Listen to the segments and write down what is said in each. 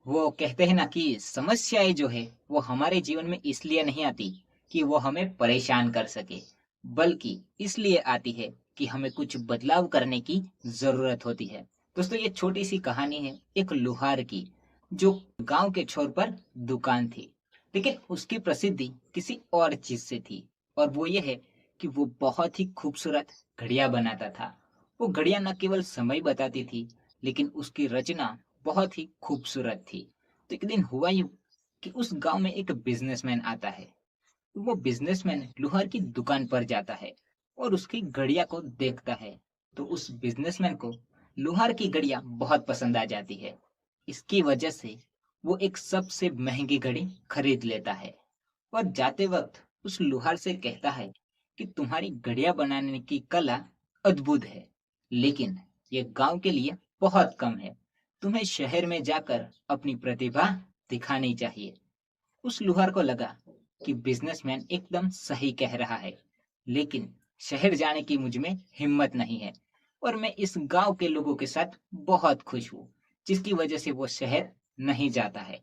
वो कहते हैं ना कि समस्याएं जो है वो हमारे जीवन में इसलिए नहीं आती कि वो हमें परेशान कर सके, बल्कि इसलिए आती है कि हमें कुछ बदलाव करने की जरूरत होती है। दोस्तों, ये छोटी सी कहानी है एक लुहार की, जो गांव के छोर पर दुकान थी। लेकिन उसकी प्रसिद्धि किसी और चीज से थी, और वो ये है कि वो बहुत ही खूबसूरत घड़ियां बनाता था। वो घड़ियां न केवल समय बताती थी, लेकिन उसकी रचना बहुत ही खूबसूरत थी। तो एक दिन हुआ यूं कि उस गांव में एक बिजनेसमैन आता है। वो बिजनेसमैन लोहार की दुकान पर जाता है और उसकी घड़ियां को देखता है। तो उस बिजनेसमैन को लोहार की घड़ियां बहुत पसंद आ जाती है। इसकी वजह से वो एक सबसे महंगी घड़ी खरीद लेता है और जाते वक्त उस लोहार से कहता है कि तुम्हारी घड़ियां बनाने की कला अद्भुत है, लेकिन ये गांव के लिए बहुत कम है। तुम्हें शहर में जाकर अपनी प्रतिभा दिखानी चाहिए। उस लुहार को लगा कि बिजनेसमैन एकदम सही कह रहा है, लेकिन शहर जाने की मुझ में हिम्मत नहीं है और मैं इस गांव के लोगों के साथ बहुत खुश हूँ, जिसकी वजह से वो शहर नहीं जाता है।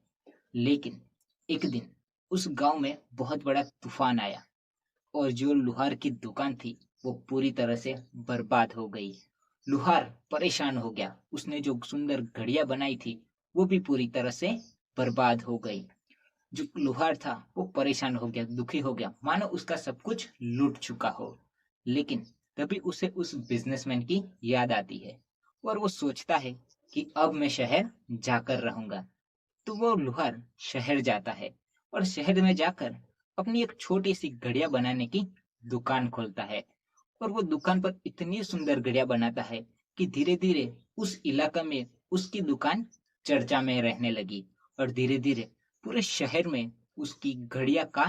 लेकिन एक दिन उस गांव में बहुत बड़ा तूफान आया और जो लुहार की दुकान थी वो पूरी तरह से बर्बाद हो गई। लुहार परेशान हो गया, उसने जो सुंदर घड़ियां बनाई थी वो भी पूरी तरह से बर्बाद हो गई। जो लोहार था वो परेशान हो गया, दुखी हो गया, मानो उसका सब कुछ लूट चुका हो। लेकिन तभी उसे उस बिजनेसमैन की याद आती है और वो सोचता है कि अब मैं शहर जाकर रहूंगा। तो वो लोहार शहर जाता है और शहर में जाकर अपनी एक छोटी सी घड़ियां बनाने की दुकान खोलता है। और वो दुकान पर इतनी सुंदर घड़ियां बनाता है कि धीरे धीरे उस इलाका में उसकी दुकान चर्चा में रहने लगी और धीरे धीरे पूरे शहर में उसकी घड़ियां का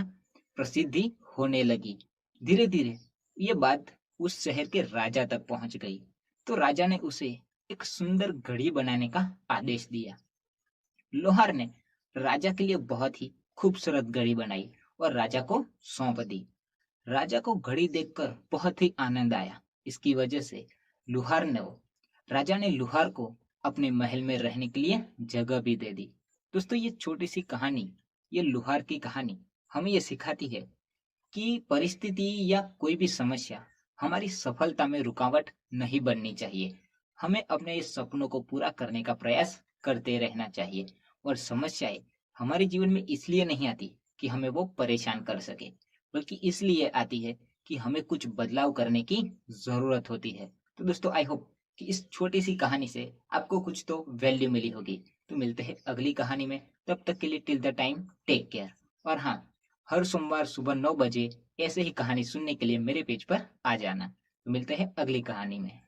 प्रसिद्धि होने लगी। धीरे धीरे ये बात उस शहर के राजा तक पहुंच गई। तो राजा ने उसे एक सुंदर घड़ी बनाने का आदेश दिया। लोहार ने राजा के लिए बहुत ही खूबसूरत घड़ी बनाई और राजा को सौंप दी। राजा को घड़ी देखकर बहुत ही आनंद आया। इसकी वजह से लुहार ने राजा ने लुहार को अपने महल में रहने के लिए जगह भी दे दी। दोस्तों, ये छोटी सी कहानी, ये लुहार की कहानी हमें ये सिखाती है कि परिस्थिति या कोई भी समस्या हमारी सफलता में रुकावट नहीं बननी चाहिए। हमें अपने इस सपनों को पूरा करने का प्रयास करते रहना चाहिए। और समस्याएं हमारे जीवन में इसलिए नहीं आती कि हमें वो परेशान कर सके, बल्कि इसलिए आती है कि हमें कुछ बदलाव करने की जरूरत होती है। तो दोस्तों, आई होप कि इस छोटी सी कहानी से आपको कुछ तो वैल्यू मिली होगी। तो मिलते हैं अगली कहानी में, तब तक के लिए till the time take care. और हाँ, हर सोमवार सुबह 9 बजे ऐसे ही कहानी सुनने के लिए मेरे पेज पर आ जाना। तो मिलते हैं अगली कहानी में।